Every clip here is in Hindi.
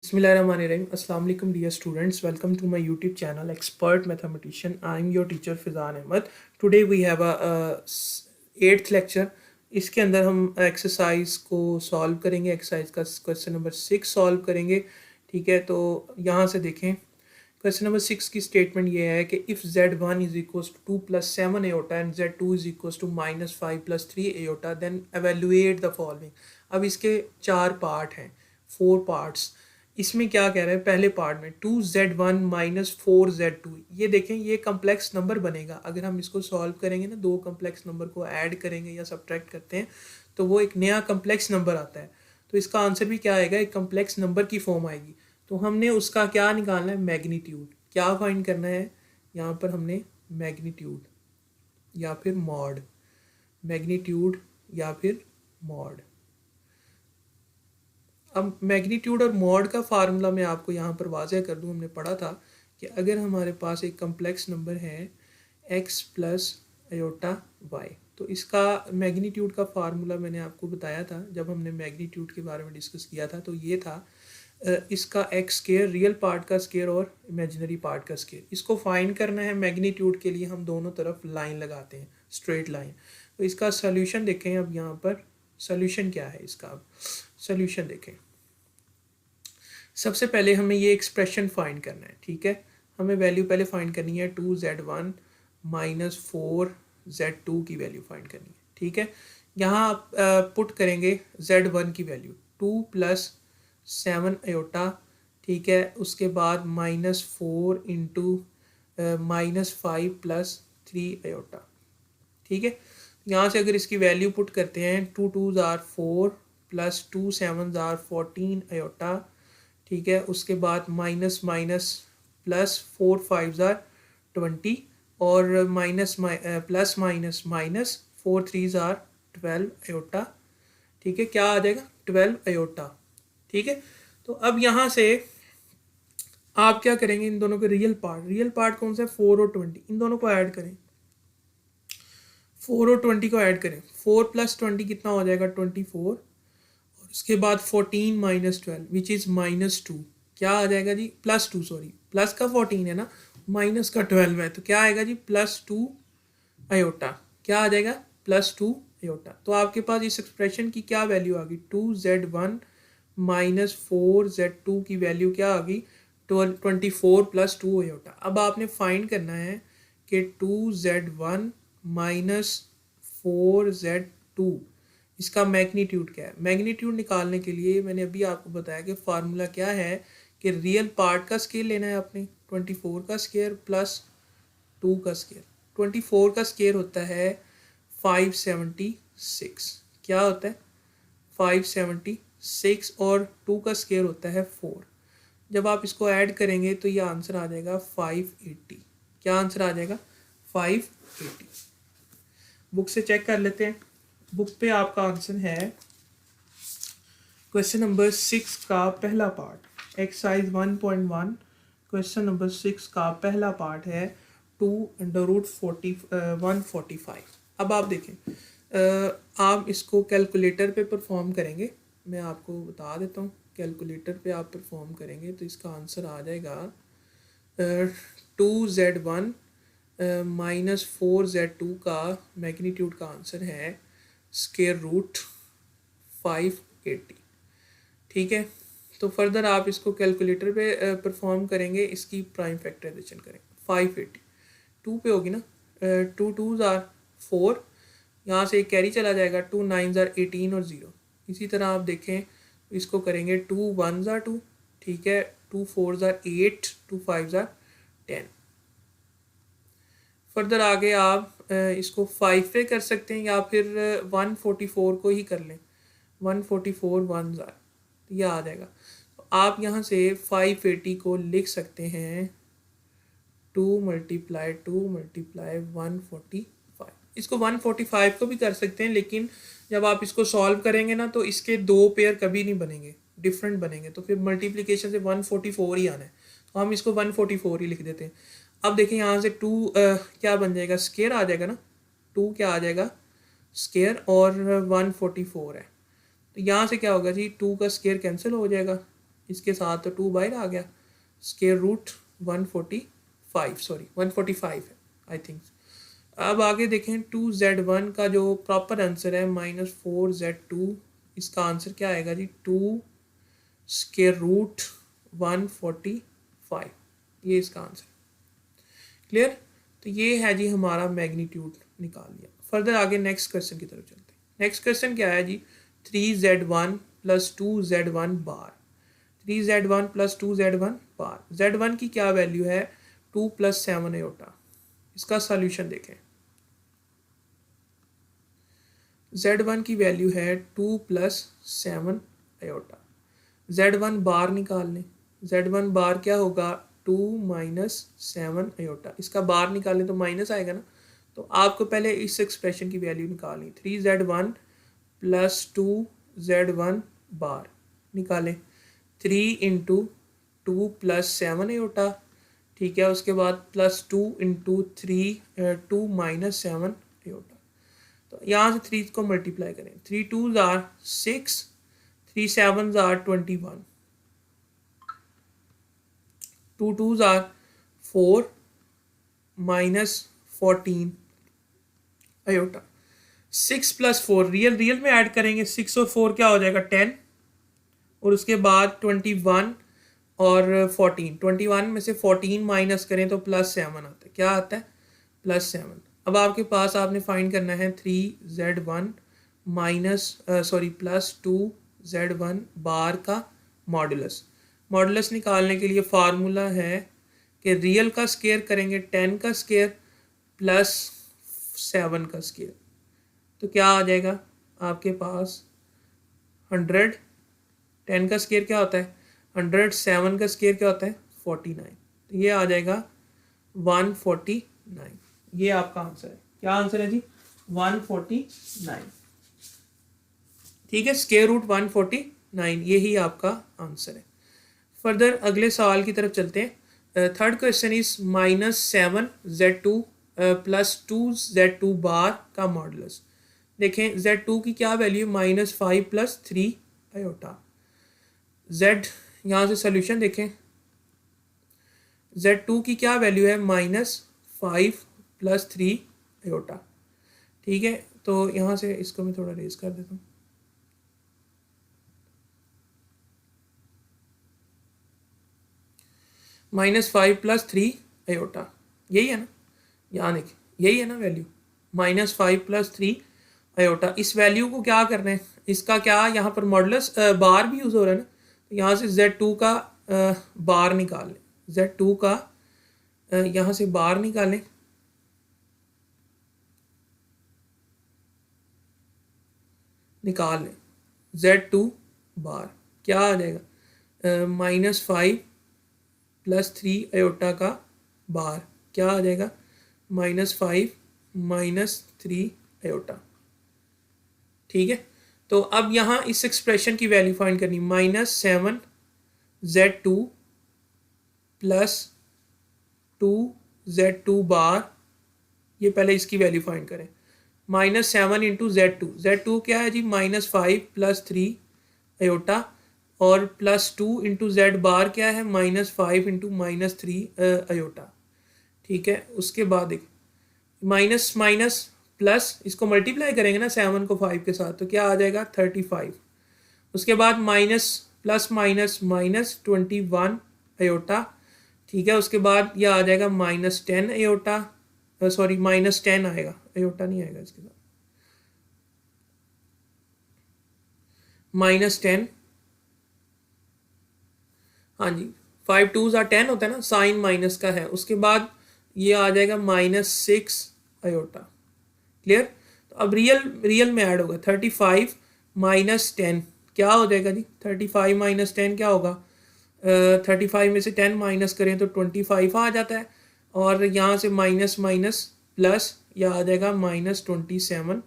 Bismillahirrahmanirrahim. Assalamu alaikum dear students. Welcome to my YouTube channel Expert Mathematician. I am your teacher Fizan Ahmed. Today we have a 8th lecture. इसके अंदर हम एक्सरसाइज को सॉल्व करेंगे. एक्सरसाइज का क्वेश्चन नंबर 6 सॉल्व करेंगे. ठीक है, तो यहाँ से देखें. क्वेश्चन नंबर 6 की स्टेटमेंट ये है कि if z1 is equals to 2 + 7 iota and z2 is equals to -5 + 3 iota then evaluate the following. अब इसके 4 पार्ट हैं, 4 पार्ट्स. इसमें क्या कह रहे हैं? पहले पार्ट में 2z1 - 4z2. ये देखें, ये कम्प्लेक्स नंबर बनेगा. अगर हम इसको सॉल्व करेंगे ना, दो कम्प्लेक्स नंबर को ऐड करेंगे या सब्ट्रैक्ट करते हैं तो वो एक नया कम्प्लेक्स नंबर आता है. तो इसका आंसर भी क्या आएगा? एक कम्प्लेक्स नंबर की फॉर्म आएगी. तो हमने उसका क्या निकालना है? मैग्नीट्यूड. क्या फाइंड करना है? यहाँ पर हमने मैग्नीट्यूड या फिर मॉड, मैग्नीट्यूड या फिर मॉड. अब मैग्नीट्यूड और मॉड का फार्मूला मैं आपको यहाँ पर वाज़ह कर दूँ. हमने पढ़ा था कि अगर हमारे पास एक कम्प्लेक्स नंबर है x + अयोटा y, तो इसका मैग्नीट्यूड का फार्मूला मैंने आपको बताया था जब हमने मैग्नीट्यूड के बारे में डिस्कस किया था. तो ये था इसका x स्क्वायर, रियल पार्ट का स्क्वायर और इमेजिनरी पार्ट का स्क्वायर. इसको फाइंड करना है. मैग्नीट्यूड के लिए हम दोनों तरफ लाइन लगाते हैं, स्ट्रेट लाइन. तो इसका सोल्यूशन देखें. अब यहाँ पर सोल्यूशन क्या है इसका? अब सोल्यूशन देखें. सबसे पहले हमें ये एक्सप्रेशन फाइंड करना है. ठीक है, हमें वैल्यू पहले फाइंड करनी है. 2z1 - 4z2 की वैल्यू फाइंड करनी है. ठीक है, यहाँ आप पुट करेंगे z1 की वैल्यू 2 + 7 अयोटा. ठीक है, उसके बाद -4 × -5 + 3 अयोटा. ठीक है, यहाँ से अगर इसकी वैल्यू पुट करते हैं 2 2s are 4 + 2 7s are 14 aorta. ठीक है, उसके बाद minus minus plus 4 5s are 20 और minus plus minus minus 4 3s are 12 iota. ठीक है, क्या आ जाएगा? 12 अयोटा. ठीक है, तो अब यहाँ से आप क्या करेंगे? इन दोनों के रियल पार्ट कौन सा है? 4 और 20. इन दोनों को ऐड करें. 4 और 20 को ऐड करें. 4 + 20 कितना हो जाएगा? 24. और उसके बाद 14 - 12 विच इज़ -2. क्या आ जाएगा जी? +2. सॉरी, प्लस का 14 है ना, माइनस का 12 है, तो क्या आएगा जी? +2 अयोटा. क्या आ जाएगा? +2 अयोटा. तो आपके पास इस एक्सप्रेशन की क्या वैल्यू आ गई? 2z1 - 4z2 की वैल्यू क्या आ गई? 24 + 2 अयोटा. अब आपने फाइंड करना है कि 2z1 - 4z2 इसका मैग्नीट्यूड क्या है. मैग्नीट्यूड निकालने के लिए मैंने अभी आपको बताया कि फार्मूला क्या है कि रियल पार्ट का स्केयर लेना है आपने. 24 का स्केयर प्लस 2 का स्केयर. 24 का स्केयर होता है 576. क्या होता है? 576. और 2 का स्केयर होता है 4. जब आप इसको ऐड करेंगे तो ये आंसर आ जाएगा 580. क्या आंसर आ जाएगा? 580. बुक से चेक कर लेते हैं. बुक पे आपका आंसर है क्वेश्चन नंबर 6 का पहला पार्ट, एक्सरसाइज 1.1. क्वेश्चन नंबर 6 का पहला पार्ट है 2√145. अब आप देखें, आप इसको कैलकुलेटर पे परफॉर्म करेंगे. मैं आपको बता देता हूँ. कैलकुलेटर पे आप परफॉर्म करेंगे तो इसका आंसर आ जाएगा 2z1 - 4z2 का मैग्नीट्यूड का आंसर है √580. ठीक है, तो फर्दर आप इसको कैलकुलेटर पे परफॉर्म करेंगे. इसकी प्राइम फैक्टराइजेशन करेंगे. 580 2 पे होगी ना. 2 2s are 4. यहाँ से एक कैरी चला जाएगा. 2 9s are 18 और 0. इसी तरह आप देखें, इसको करेंगे 2 1s are 2. ठीक है, 2 4s are 8, 2 5s are 10. Further आगे आप इसको 5 पे कर सकते हैं या फिर 144 को ही कर लें. 144 1s are, तो यह आ जाएगा. तो आप यहाँ से 580 को लिख सकते हैं 2 × 2 × 145. इसको 145 को भी कर सकते हैं, लेकिन जब आप इसको सॉल्व करेंगे ना तो इसके दो पेयर कभी नहीं बनेंगे, डिफरेंट बनेंगे. तो फिर मल्टीप्लिकेशन से 144 ही आना है. तो हम इसको 144 ही लिख देते हैं. अब देखिए यहाँ से 2 क्या बन जाएगा? स्केयर आ जाएगा ना. 2 क्या आ जाएगा? स्केयर. और 144 है, तो यहाँ से क्या होगा जी? 2 का स्केयर कैंसिल हो जाएगा. इसके साथ तो 2 बाहर आ गया, स्क्वायर रूट 145, सॉरी 145 है आई थिंक। अब आगे देखें 2z1 का जो प्रॉपर आंसर है -4z2, इसका आंसर क्या आएगा जी 2 स्क्वायर रूट 145, ये इसका आंसर। क्लियर? तो ये है जी हमारा मैग्नीट्यूड निकाल लिया। फर्दर आगे नेक्स्ट क्वेश्चन की तरफ चलते हैं। नेक्स्ट क्वेश्चन क्या है जी 3z1 प्लस 2z1 बार। 3z1 प्लस 2z1 बार, z1 की क्या वैल्यू है 2 + 7 आयोटा। इसका सॉल्यूशन देखें, z1 की वैल्यू है 2 + 7 आयोटा। z1 बार निकाल लें, z1 बार क्या होगा 2 - 7 आयोटा। इसका बार निकालें तो माइनस आएगा ना, तो आपको पहले इस एक्सप्रेशन की वैल्यू निकालनी। 3z1 + 2z1 बार निकालें, 3 × 2 + 7 आयोटा, ठीक है। उसके बाद +2 × 3 2 - 7 आयोटा। तो यहाँ से 3 को मल्टीप्लाई करें, 3 2s are 6, 3 7s are 21, 2 2s are 4 - 14 iota. 6 + 4 real में ऐड करेंगे, 6 और 4 क्या हो जाएगा 10, और उसके बाद 21 और 14, 21 में से 14 माइनस करें तो +7 आता है। क्या आता है +7। अब आपके पास आपने फाइंड करना है 3z1 + 2z1 बार का मॉडुलस। मॉडुलस निकालने के लिए फार्मूला है कि रियल का स्क्वायर करेंगे 10 का स्क्वायर प्लस 7 का स्क्वायर, तो क्या आ जाएगा आपके पास 100। 10 का स्क्वायर क्या होता है 100, 7 का स्क्वायर क्या होता है 49, तो ये आ जाएगा 149। ये आपका आंसर है। क्या आंसर है जी 149, ठीक है। स्क्वायर रूट 149 यही आपका आंसर है। फर्दर अगले सवाल की तरफ चलते हैं। Third question is -7z2 + 2z2 बार का मॉडुलस। देखें z2 की क्या वैल्यू -5 + 3 आयोटा। z यहाँ से सोल्यूशन देखें, z2 की क्या वैल्यू है -5 + 3 आयोटा, ठीक है। तो यहाँ से इसको मैं थोड़ा रेज कर देता हूँ। -5 + 3 आयोटा, यही है ना, यहाँ देखिए यही है ना वैल्यू -5 + 3 आयोटा। इस वैल्यू को क्या करना है, इसका क्या यहाँ पर मॉडुलस बार भी यूज़ हो रहा है ना, तो यहाँ से z2 का बार निकाल लें, z2 का यहाँ से बार निकालें, निकाल लें z2 बार, क्या आ जाएगा -5 + 3 आयोटा का बार, क्या आ जाएगा -5 - 3 आयोटा, ठीक है। तो अब यहाँ इस एक्सप्रेशन की वैल्यू फाइंड करनी, -7z2 + 2z2 बार, ये पहले इसकी वैल्यू फाइंड करें। -7 × z2, z2 क्या है जी -5 + 3 आयोटा, और +2 × z बार क्या है -5 × -3 आयोटा, ठीक है। उसके बाद एक माइनस माइनस प्लस, इसको मल्टीप्लाई करेंगे ना 7 को 5 के साथ, तो क्या आ जाएगा 35। उसके बाद माइनस प्लस माइनस -21 आयोटा, ठीक है। उसके बाद यह आ जाएगा -10 आयोटा, सॉरी -10 आएगा, आयोटा नहीं आएगा इसके साथ, -10, हाँ जी 5 2s are 10 होता है ना, साइन माइनस का है। उसके बाद ये आ जाएगा -6 आयोटा, क्लियर। तो अब रियल में ऐड होगा 35 - 10, क्या हो जाएगा जी 35 - 10 क्या होगा 35 में से 10 माइनस करें तो 25 आ जाता है, और यहाँ से माइनस माइनस प्लस यह आ जाएगा -27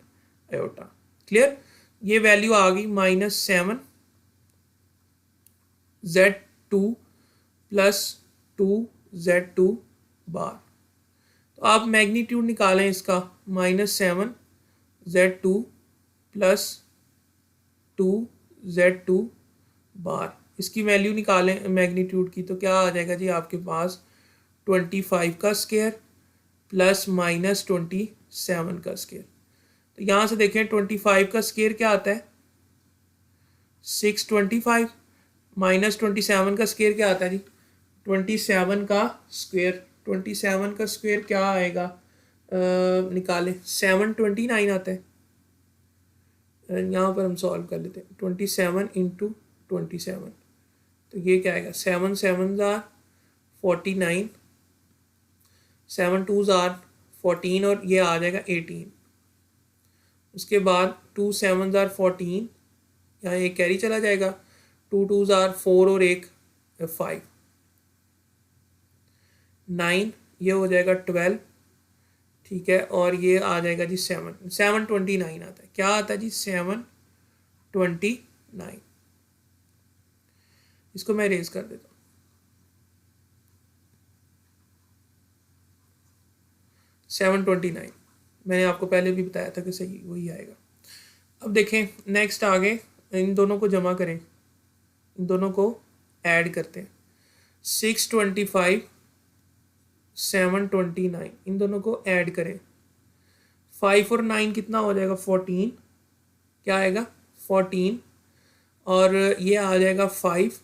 आयोटा, क्लियर। ये वैल्यू आ गई -7 z2 + 2z2 बार। तो आप मैग्नीट्यूड निकालें इसका, -7 z2 + 2z2 बार, इसकी वैल्यू निकालें मैग्नीट्यूड की, तो क्या आ जाएगा जी आपके पास 25 का स्क्वायर प्लस माइनस 27 का स्क्वायर। तो यहाँ से देखें 25 का स्क्वायर क्या आता है 625, माइनस 27 का स्क्वायर क्या आता है जी 27 का स्क्वायर। 27 का स्क्वायर क्या आएगा, निकालें 729 आता है। यहाँ पर हम सॉल्व कर लेते हैं 27 इंटू 27, तो ये क्या आएगा 7 7 ज़ार 49, 7 2 ज़ार 14 और ये आ जाएगा 18। उसके बाद 2 7 ज़ार 14, यहाँ एक कैरी चला जाएगा, 2 2 ज़ार 4 और एक 5, 9 ये हो जाएगा 12, ठीक है। और ये आ जाएगा जी 729 आता है। क्या आता है जी 729। इसको मैं रेज कर देता हूँ। 729 मैंने आपको पहले भी बताया था कि सही वही आएगा। अब देखें नेक्स्ट आगे इन दोनों को जमा करें, इन दोनों को ऐड करते हैं। 625 729 इन दोनों को ऐड करें। 5 और 9 कितना हो जाएगा 14, क्या आएगा 14 और ये आ जाएगा 5,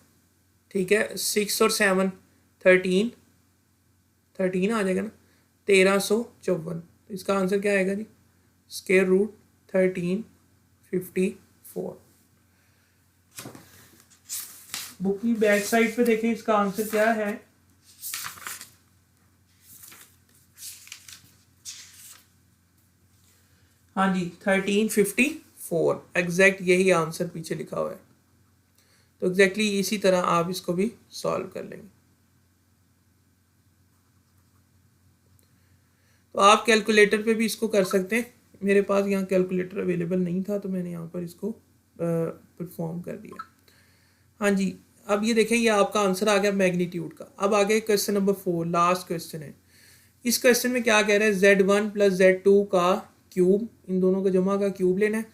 ठीक है। 6 और 7 13 आ जाएगा ना 1354। तो इसका आंसर क्या आएगा जी स्क्वायर रूट 1354। बुक की बैक साइड पे देखें इसका आंसर क्या है। हाँ जी 1354 एग्जैक्ट यही आंसर पीछे लिखा हुआ है। तो एग्जैक्टली इसी तरह आप इसको भी सॉल्व कर लेंगे। तो आप कैलकुलेटर पे भी इसको कर सकते हैं। मेरे पास यहाँ कैलकुलेटर अवेलेबल नहीं था तो मैंने यहाँ पर इसको परफॉर्म कर दिया। हाँ जी अब ये देखें ये आपका आंसर आ गया मैग्नीट्यूड का। अब आगे क्वेश्चन नंबर 4 लास्ट क्वेश्चन है। इस क्वेश्चन में क्या कह रहा है Z1 प्लस Z2 का क्यूब, इन दोनों का जमा का क्यूब लेना है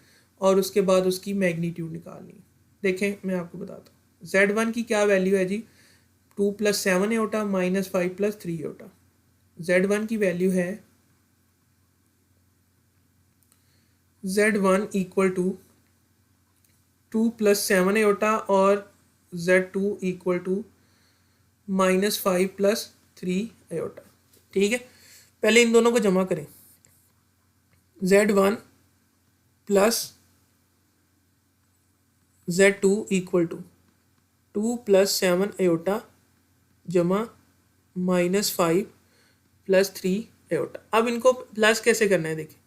और उसके बाद उसकी मैग्नीट्यूड निकालनी है। देखें मैं आपको बताता हूँ Z1 की क्या वैल्यू है जी 2 + 7 एटा माइनस 5 + 3 एटा। Z1 की वैल्यू है Z1 इक्वल टू 2 + 7 एटा और Z2 इक्वल टू -5 + 3 एटा, ठीक है। पहले इन दोनों को जमा करें। Z1 plus Z2 equal to 2 + 7 एटा जमा -5 + 3 एटा। अब इनको प्लस कैसे करना है देखिए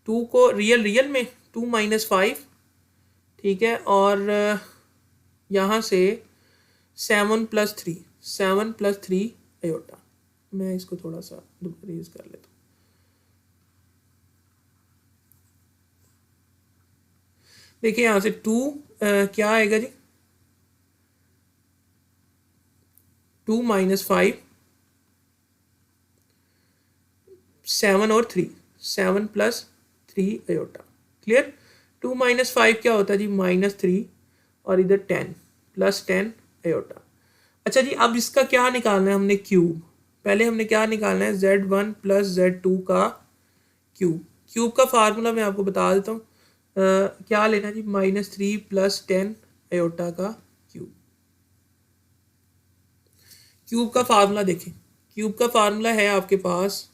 2 को रियल में 2 - 5, ठीक है। और यहाँ से 7 + 3 एटा। मैं इसको थोड़ा सा रेज कर लेता हूँ। देखिए यहाँ से 2 क्या आएगा जी 2 - 5 7 और 3 7 + 3 एटा। क्लियर। 2 - 5 क्या होता है जी -3 और इधर 10 + 10 एटा। अच्छा जी अब इसका क्या निकालना है हमने क्यूब। पहले हमने क्या निकालना है Z1 + Z2 का क्यूब। क्यूब का फार्मूला मैं आपको बता देता हूँ। क्या लेना जी -3 + 10 एटा का क्यूब। क्यूब का फार्मूला देखें। क्यूब का फार्मूला है आपके पास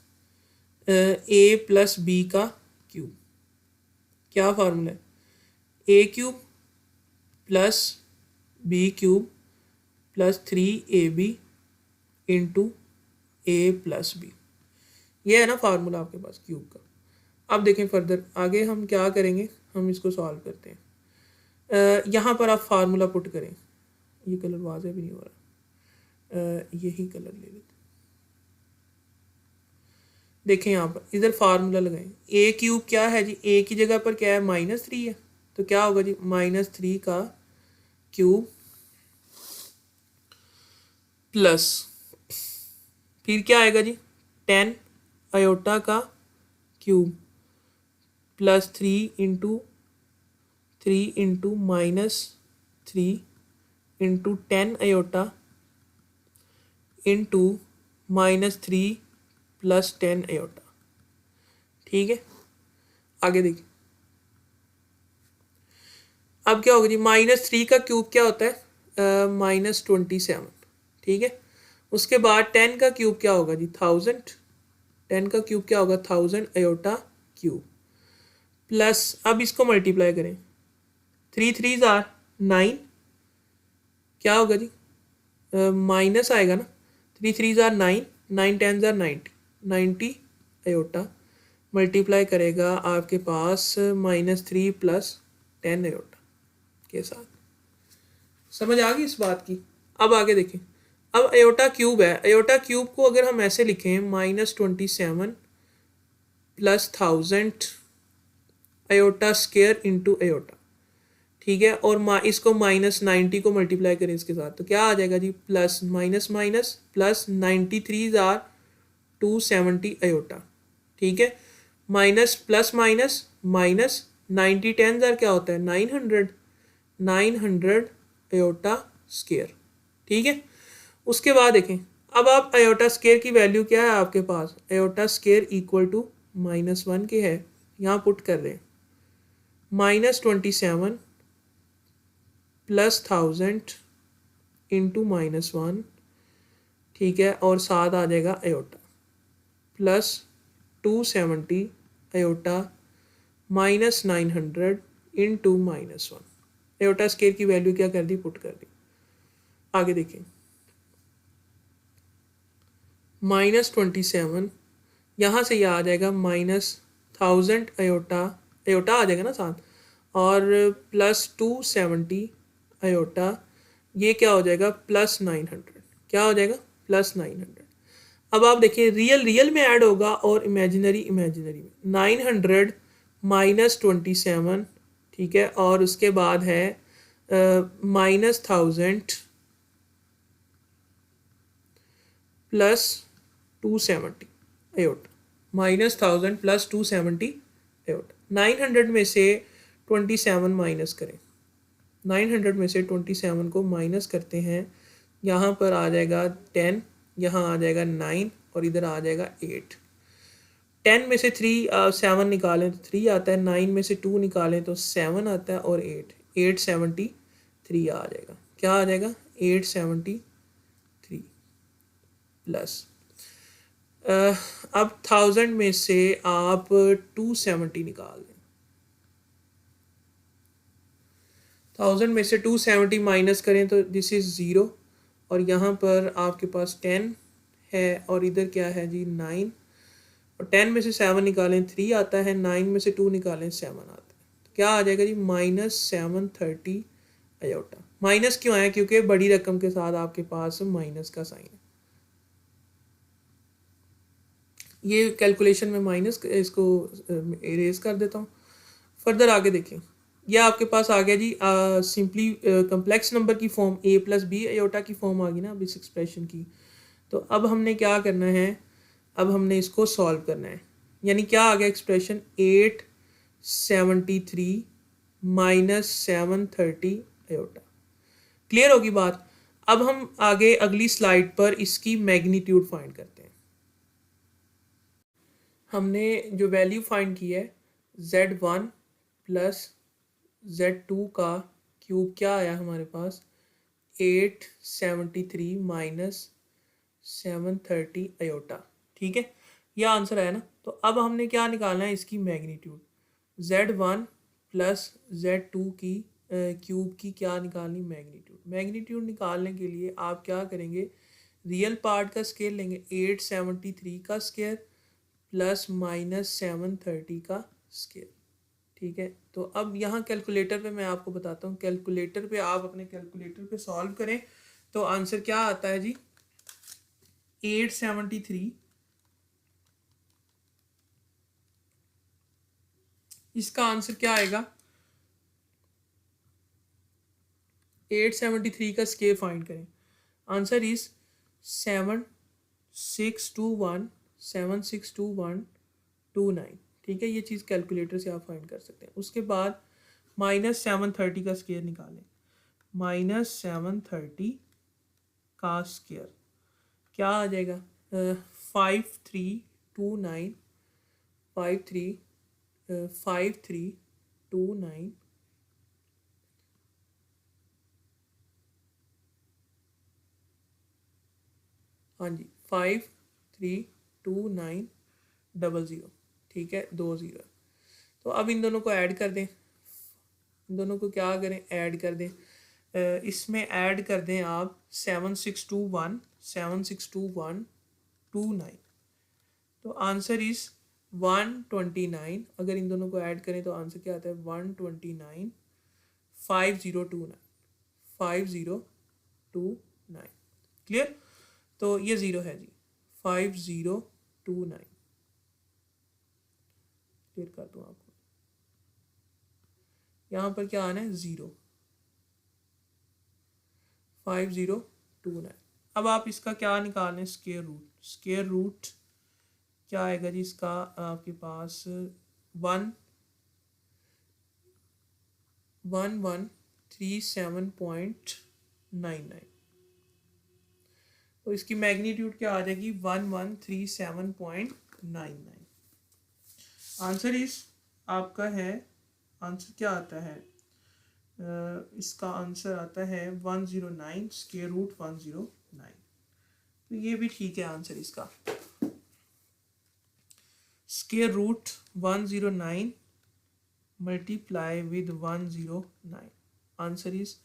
a + b का क्यूब। क्या फार्मूला है a³ + b³ + 3ab into a + b। ये है ना फार्मूला आपके पास क्यूब का। अब देखें फर्दर आगे हम क्या करेंगे, हम इसको सॉल्व करते हैं। यहाँ पर आप फार्मूला पुट करें। ये कलर वाज़ेह भी नहीं हो रहा, यही कलर ले लेते। देखें यहाँ पर इधर फार्मूला लगाएं। a³ क्या है जी a की जगह पर क्या है -3 है, तो क्या होगा जी -3 का क्यूब प्लस फिर क्या आएगा जी 10 एटा का cube plus 3 into -3 into 10 iota into -3 plus 10 iota. ठीक है, आगे देखिए। अब क्या होगा जी, -3 का क्यूब क्या होता है, -27। ठीक है, उसके बाद 10 का क्यूब क्या होगा जी, 1000। 10 का क्यूब क्या होगा, 1000 आयोटा क्यूब प्लस, अब इसको मल्टीप्लाई करें, 3 3 आर 9, क्या होगा जी, माइनस आएगा ना, 3 3 आर 9, 9 10 आर 90 आयोटा मल्टीप्लाई करेगा आपके पास -3 प्लस 10 आयोटा के साथ। समझ आ गई इस बात की। अब आगे देखें, अब अयोटा क्यूब है, अयोटा क्यूब को अगर हम ऐसे लिखें -27 plus 1000 iota square into iota. ठीक है, और इसको -90 को मल्टीप्लाई करें इसके साथ, तो क्या आ जाएगा जी, plus minus minus plus 93 or 270 iota. ठीक है, minus plus minus minus 90 10 or क्या होता है, 900 अयोटा स्क्वायर। ठीक है, उसके बाद देखें, अब आप अयोटा स्क्वायर की वैल्यू क्या है आपके पास, अयोटा स्क्वायर इक्वल टू -1 के है, यहाँ पुट कर दें, -27 प्लस 1000 इंटू -1। ठीक है, और साथ आ जाएगा iota plus 270 iota -900 into -1। Iota square की वैल्यू क्या कर दी, पुट कर दी। आगे देखिए, -27 यहाँ से यह आ जाएगा -1000 अयोटा, अयोटा आ जाएगा ना साथ, और प्लस 270 अयोटा, ये क्या हो जाएगा, प्लस 900, क्या हो जाएगा, प्लस 900। अब आप देखिए, रियल रियल में ऐड होगा और इमेजिनरी इमेजिनरी में, 900 -27। ठीक है, और उसके बाद है -1000 प्लस 270 अयोटा, -1000 प्लस 270 अयोटा। 900 में से 27 माइनस करें, 900 में से 27 को माइनस करते हैं, यहाँ पर आ जाएगा 10, यहाँ आ जाएगा 9 और इधर आ जाएगा 8। 10 में से 7 निकालें तो 3 आता है, 9 में से 2 निकालें तो 7 आता है, और 873 आ जाएगा, क्या आ जाएगा, 873 प्लस, अब 1000 में से आप 270 निकाल दें, 1000 में से 270 माइनस करें तो दिस इज़ 0, और यहाँ पर आपके पास 10 है, और इधर क्या है जी, 9, और 10 में से 7 निकालें 3 आता है, 9 में से 2 निकालें 7 आता है, तो क्या आ जाएगा जी, -730 अयोटा। माइनस क्यों आया, क्योंकि बड़ी रकम के साथ आपके पास माइनस का साइन है। ये कैलकुलेशन में माइनस इसको इरेज कर देता हूँ। फर्दर आगे देखें, यह आपके पास आ गया जी, सिंपली कम्प्लेक्स नंबर की form a plus B iota की फॉर्म आ गई ना अब इस एक्सप्रेशन की। तो अब हमने क्या करना है, अब हमने इसको सॉल्व करना है, यानी क्या आ गया एक्सप्रेशन, 873 -730 अयोटा। क्लियर होगी बात। अब हम आगे अगली स्लाइड पर इसकी मैग्नीट्यूड फाइंड करते हैं। हमने जो वैल्यू फाइंड की है, Z1 प्लस Z2 का क्यूब क्या आया हमारे पास, 873 -730 अयोटा। ठीक है, यह आंसर आया ना। तो अब हमने क्या निकालना है, इसकी मैग्नीट्यूड, Z1 प्लस Z2 की क्यूब की क्या निकालनी, मैग्नीट्यूड। मैग्नीट्यूड निकालने के लिए आप क्या करेंगे, रियल पार्ट का स्केयर लेंगे, 873 का स्केयर प्लस -730 का स्केयर। ठीक है, तो अब यहाँ कैलकुलेटर पे मैं आपको बताता हूँ, कैलकुलेटर पे आप अपने कैलकुलेटर पे सॉल्व करें तो आंसर क्या आता है जी, 873, इसका आंसर क्या आएगा, 873 का स्केयर फाइंड करें, आंसर इज 7621 ठीक है, ये चीज़ कैलकुलेटर से आप फाइंड कर सकते हैं। उसके बाद -730 का स्केयर निकालें, -730 का स्क्वायर क्या आ जाएगा? 5329 5329 हाँ जी 532900, ठीक है, 20। तो अब इन दोनों को ऐड कर दें, इन दोनों को क्या करें, ऐड कर दें। इसमें ऐड कर दें आप 7621 तो आंसर इज 129। अगर इन दोनों को ऐड करें तो आंसर क्या आता है? 129 5029। क्लियर? तो ये ज़ीरो है जी, 5029। क्लियर कर दूँ आपको, यहाँ पर क्या आना है? 0 5029। अब आप इसका क्या निकाल लें? Square root. स्क्वायर रूट क्या आएगा जी इसका आपके पास? 1137.99। तो इसकी मैग्नीट्यूड क्या आ जाएगी? 1137.99। आंसर इस आपका है, आंसर क्या आता है? इसका आंसर आता है 109 स्क्वायर रूट 109। तो ये भी ठीक है आंसर इसका। Square root 109 multiply with 109, answer is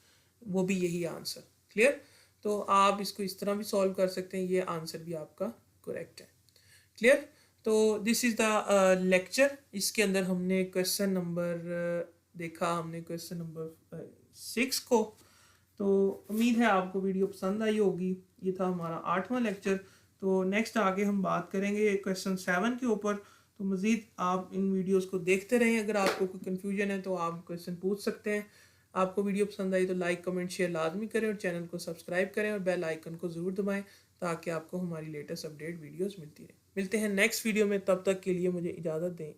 वो भी यही आंसर। क्लियर? तो आप इसको इस तरह भी सॉल्व कर सकते हैं, ये आंसर भी आपका करेक्ट है। क्लियर? तो दिस इज़ द लेक्चर। इसके अंदर हमने क्वेश्चन नंबर देखा, हमने क्वेश्चन नंबर 6 को। तो उम्मीद है आपको वीडियो पसंद आई होगी। ये था हमारा 8वां लेक्चर। तो नेक्स्ट आगे हम बात करेंगे क्वेश्चन 7 के ऊपर। तो मज़ीद आप इन वीडियोस को देखते रहें। अगर आपको कोई कन्फ्यूजन है तो आप क्वेश्चन पूछ सकते हैं। आपको वीडियो पसंद आई तो लाइक कमेंट शेयर लाजमी करें और चैनल को सब्सक्राइब करें और बेल आइकन को ज़रूर दबाएं ताकि आपको हमारी लेटेस्ट अपडेट वीडियोस मिलती रहे। मिलते हैं नेक्स्ट वीडियो में, तब तक के लिए मुझे इजाज़त दें।